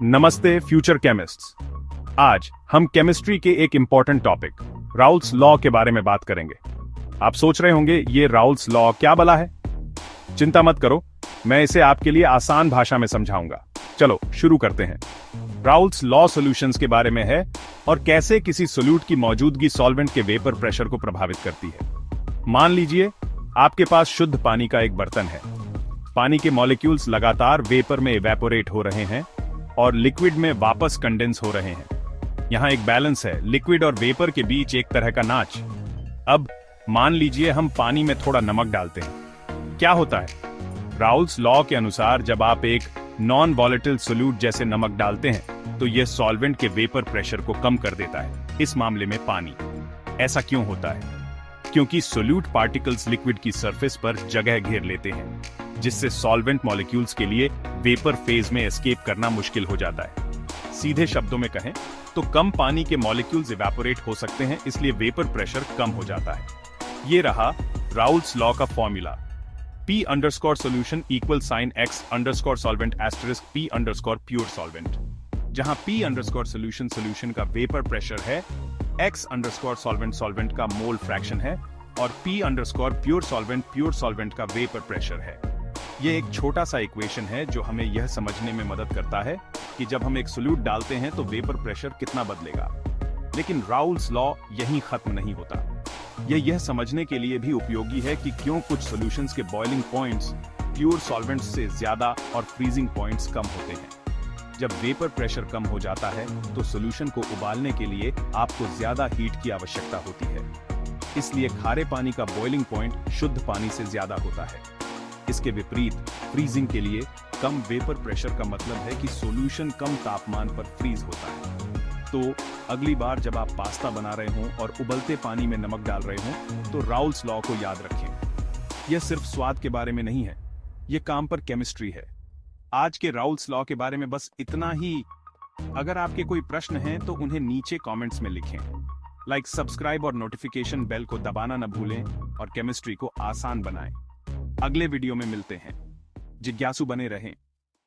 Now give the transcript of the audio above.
नमस्ते future chemists. आज हम केमिस्ट्री के एक इंपॉर्टेंट टॉपिक राउल्स लॉ के बारे में बात करेंगे। आप सोच रहे होंगे ये राउल्स लॉ क्या भला है? चिंता मत करो, मैं इसे आपके लिए आसान भाषा में समझाऊंगा। चलो शुरू करते हैं। राउल्स लॉ सॉल्यूशंस के बारे में है और कैसे किसी सोल्यूट की मौजूदगी सॉल्वेंट के वेपर प्रेशर को प्रभावित करती है। मान लीजिए आपके पास शुद्ध पानी का एक बर्तन है। पानी के मॉलिक्यूल्स लगातार वेपर में इवेपोरेट हो रहे हैं और लिक्विड में वापस कंडेंस हो रहे हैं। यहां एक बैलेंस है, लिक्विड और वेपर के बीच एक तरह का नाच। अब मान लीजिए हम पानी में थोड़ा नमक डालते हैं। क्या होता है? राउल्स लॉ के अनुसार जब आप एक नॉन वॉलेटाइल सोल्यूट जैसे नमक डालते हैं तो यह सॉल्वेंट के वेपर प्रेशर को कम कर देता है, इस मामले में पानी। ऐसा क्यों होता है? क्योंकि सोल्यूट पार्टिकल्स लिक्विड की सरफेस पर जगह घेर लेते हैं, जिससे सॉल्वेंट मॉलिक्यूल्स के लिए वेपर फेज में एस्केप करना मुश्किल हो जाता है। सीधे शब्दों में कहें तो कम पानी के मॉलिक्यूल्स इवेपोरेट हो सकते हैं, इसलिए वेपर प्रेशर कम हो जाता है। ये रहा राउल्स लॉ का formula. P underscore solution equal sign X underscore solvent asterisk P underscore pure solvent. जहां P अंडरस्कोर सोल्यूशन का वेपर प्रेशर है, X अंडरस्कोर सॉल्वेंट का मोल फ्रैक्शन है और P अंडरस्कोर प्योर सॉल्वेंट का वेपर प्रेशर है। ये एक छोटा सा इक्वेशन है जो हमें यह समझने में मदद करता है कि जब हम एक सोल्यूट डालते हैं तो वेपर प्रेशर कितना बदलेगा। लेकिन राउल्स लॉ यहीं खत्म नहीं होता। यह समझने के लिए भी उपयोगी है कि क्यों कुछ सॉल्यूशंस के बॉइलिंग पॉइंट्स प्योर सॉल्वेंट्स से ज्यादा और फ्रीजिंग पॉइंट्स कम होते हैं। जब वेपर प्रेशर कम हो जाता है तो सॉल्यूशन को उबालने के लिए आपको ज्यादा हीट की आवश्यकता होती है। इसलिए खारे पानी का बॉइलिंग पॉइंट शुद्ध पानी से ज्यादा होता है। इसके विपरीत फ्रीजिंग के लिए कम वेपर प्रेशर का मतलब है कि सॉल्यूशन कम तापमान पर फ्रीज होता है। तो अगली बार जब आप पास्ता बना रहे हों और उबलते पानी में नमक डाल रहे हों तो राउल्स लॉ को याद रखें। यह सिर्फ स्वाद के बारे में नहीं है, यह काम पर केमिस्ट्री है। आज के राउल्स लॉ के बारे में बस इतना ही। अगर आपके कोई प्रश्न हैं तो उन्हें नीचे कमेंट्स में लिखें। लाइक, सब्सक्राइब और नोटिफिकेशन बेल को दबाना न भूलें और केमिस्ट्री को आसान बनाएं। अगले वीडियो में मिलते हैं। जिज्ञासु बने रहें।